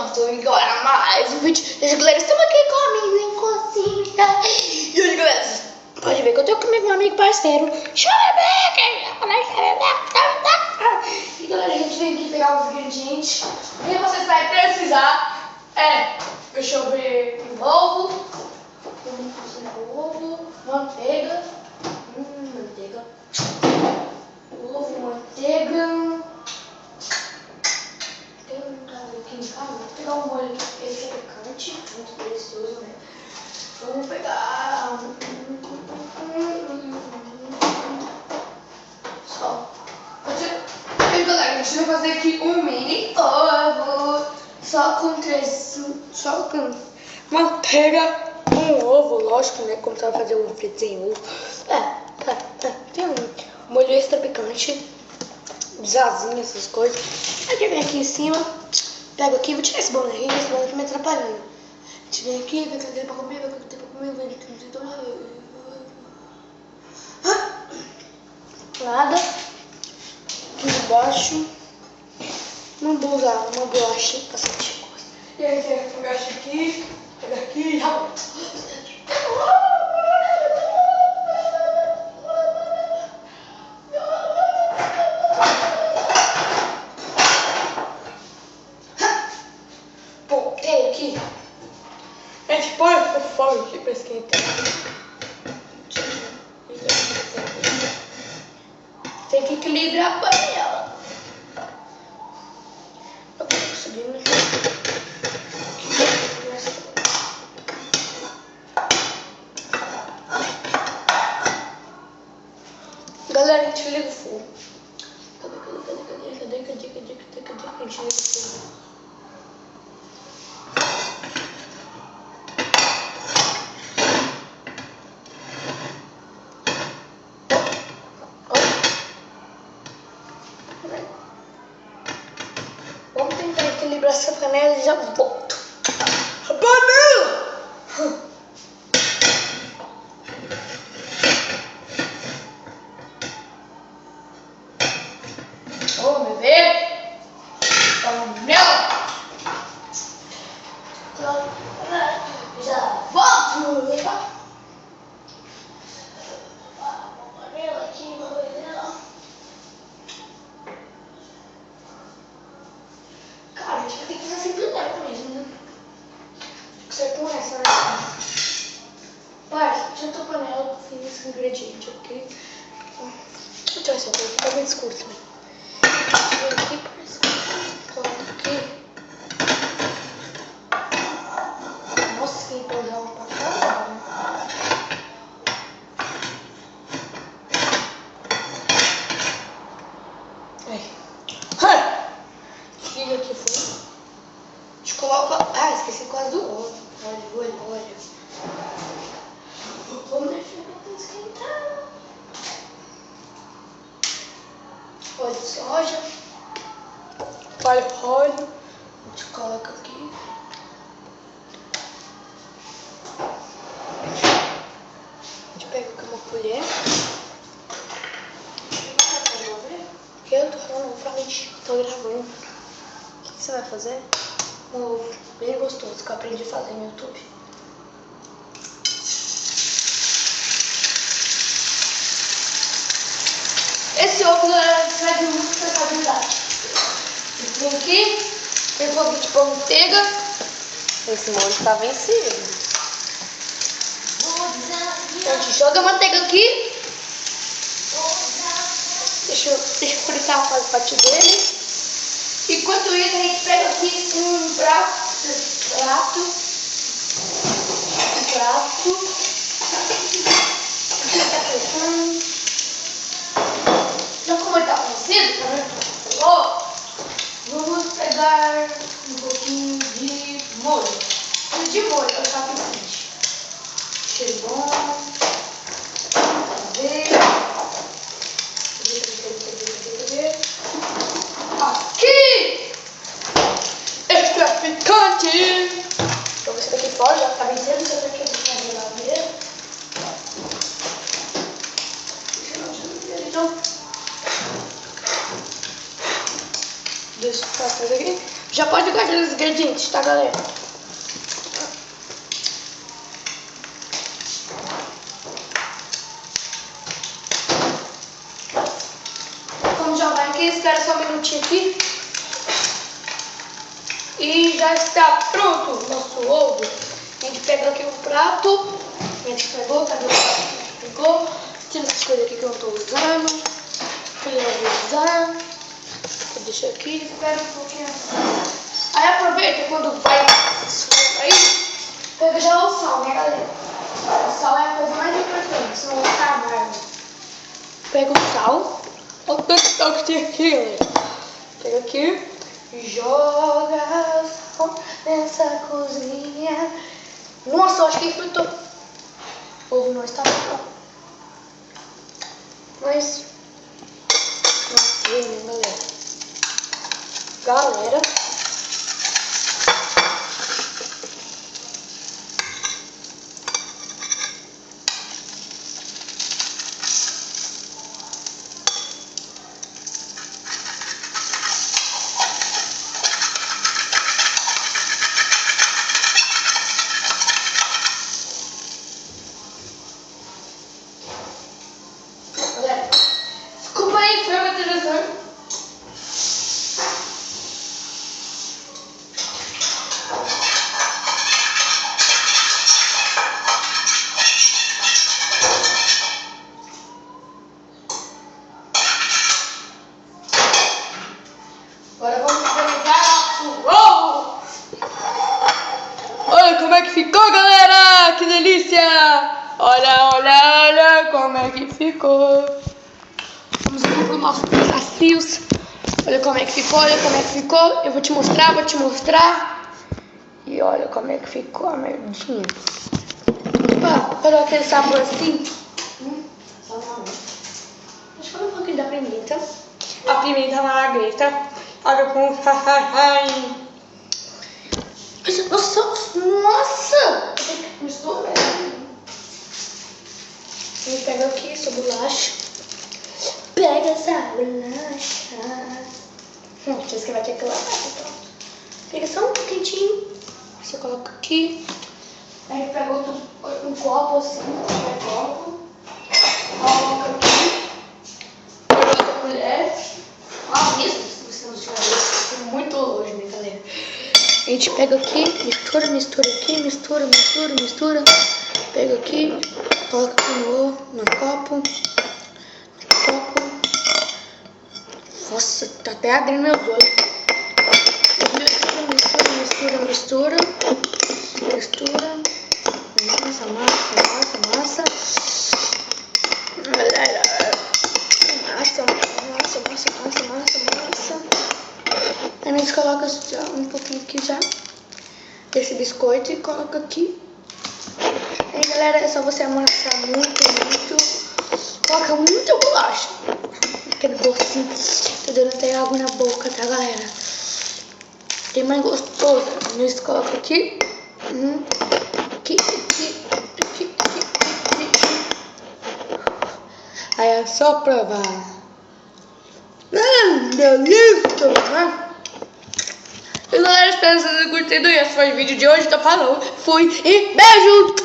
pronto, agora mais um vídeo. Hoje, galera, estamos aqui com amigos em cozinha. E hoje, galera, pode ver que eu tô comigo, meu amigo parceiro. E galera, a gente vem aqui pegar os ingredientes. O que vocês vai precisar é, deixa eu ver, um ovo, manteiga, ovo, manteiga. Tem um caldo aqui em casa, vou pegar um molho aqui, esse é picante, muito delicioso, né? Vamos pegar só. E galera, a gente vai fazer aqui um mini ovo, só com manteiga, um ovo, lógico, né? Como você vai fazer um frito sem ovo. Tem um molho extra picante, zazinho, essas coisas. Aí vem aqui em cima, pego aqui, vou tirar esse bolo aqui me atrapalhando. A gente vem aqui, vem aqui pra comer, vem aqui pra comer, nada. Aqui embaixo, uma bolacha, bastante coisa. E aí tem a bolacha aqui, pega aqui, já. Tem aqui. A gente põe o fogo aqui pra esquentar. Tem que equilibrar a panela. Eu tô conseguindo. Galera, a gente liga o fogo. Cadê? A gente liga o fogo. Vamos tentar equilibrar essa panela e já volto. A panela! Ô, bebê! Panela! Já volto! Panela aqui, panela. Cara, a gente vai ter que fazer sempre leve mesmo, né? Tem que ser com essa, né? Pai, já tô panela, fiz esse ingrediente aqui. Deixa eu ver se eu vou ficar bem escuro também. Vem aqui, coloca aqui. Nossa, que empolgão pra caramba. Liga aqui o fogo. A gente coloca. Esqueci quase do ovo. Olha. Vamos deixar ele esquentar. Óleo de soja. Óleo. A gente coloca aqui. A gente pega aqui uma colher. Eu tô falando frente, tô gravando. O que você vai fazer? Um ovo bem gostoso que eu aprendi a fazer no YouTube. Esse ovo, galera, traz muita responsabilidade. Vem aqui, tem um pouquinho de manteiga. Esse molho tá vencido. A gente joga a manteiga aqui. Deixa eu fritar a parte dele. Enquanto isso, a gente pega aqui um prato. Já como ele tá conhecido, tá vendo? Vamos pegar um pouquinho de molho. De molho, eu faço o seguinte. Cheiro bom. Cadê? Aqui! Extra picante! Vou ver se daqui fora já tá vencendo. Se eu tenho que deixar na geladeira. Então. Deixa Tá, fazer aqui. Já pode guardar os ingredientes, tá, galera? Como já vai aqui, espera só um minutinho aqui. E já está pronto o nosso ovo. A gente pega aqui um prato. A gente pegou, cadê o prato? A gente pegou. Tira essas coisas aqui que eu não tô usando. Que eu vou usar. Deixa aqui, espera um pouquinho. Aí aproveita quando vai aí, pega já o sal, né, galera? O sal é a coisa mais importante, senão vai ficar amargo. Pega o sal. Olha o tanto de sal que tem aqui, galera. Pega aqui e joga sal nessa cozinha. Nossa, eu acho que fritou. O ovo não está bom. Mas não sei, né, galera? Galera, desculpa aí, foi uma televisão. Agora vamos pegar nosso ovo. Olha como é que ficou, galera! Que delícia! Olha, olha, olha como é que ficou. Vamos aqui para os nossos desafios. Olha como é que ficou, olha como é que ficou. Eu vou te mostrar. E olha como é que ficou a merdinha. Opa, para aquele sabor assim. Só não. Deixa eu ver um pouquinho da pimenta. A pimenta margarita. Olha como... Nossa! Misturou mesmo. A gente pega aqui essa bolacha. Pega essa bolacha. Deixa eu escrever aqui aquela parte, então. Pega só um quentinho. Você coloca aqui. Aí a gente pega um copo assim. Um copo. Coloca aqui. Pega outra colher. Ó, isso. Muito longe, né, galera? A gente pega aqui, mistura aqui, pega aqui, coloca aqui no copo. Nossa, tá até abrindo meu olho. Mistura. Massa. A gente coloca já um pouquinho aqui já desse biscoito e coloca aqui. E aí, galera, é só você amassar muito. Coloca muita bolacha. Aquele docinho. Tô dando até água na boca, tá, galera? Tem mais gostoso. A gente coloca aqui. Aqui. Aí é só provar. Delícia, né? E galera, espero que vocês tenham curtido. E esse foi o vídeo de hoje. Então falou, fui e beijo!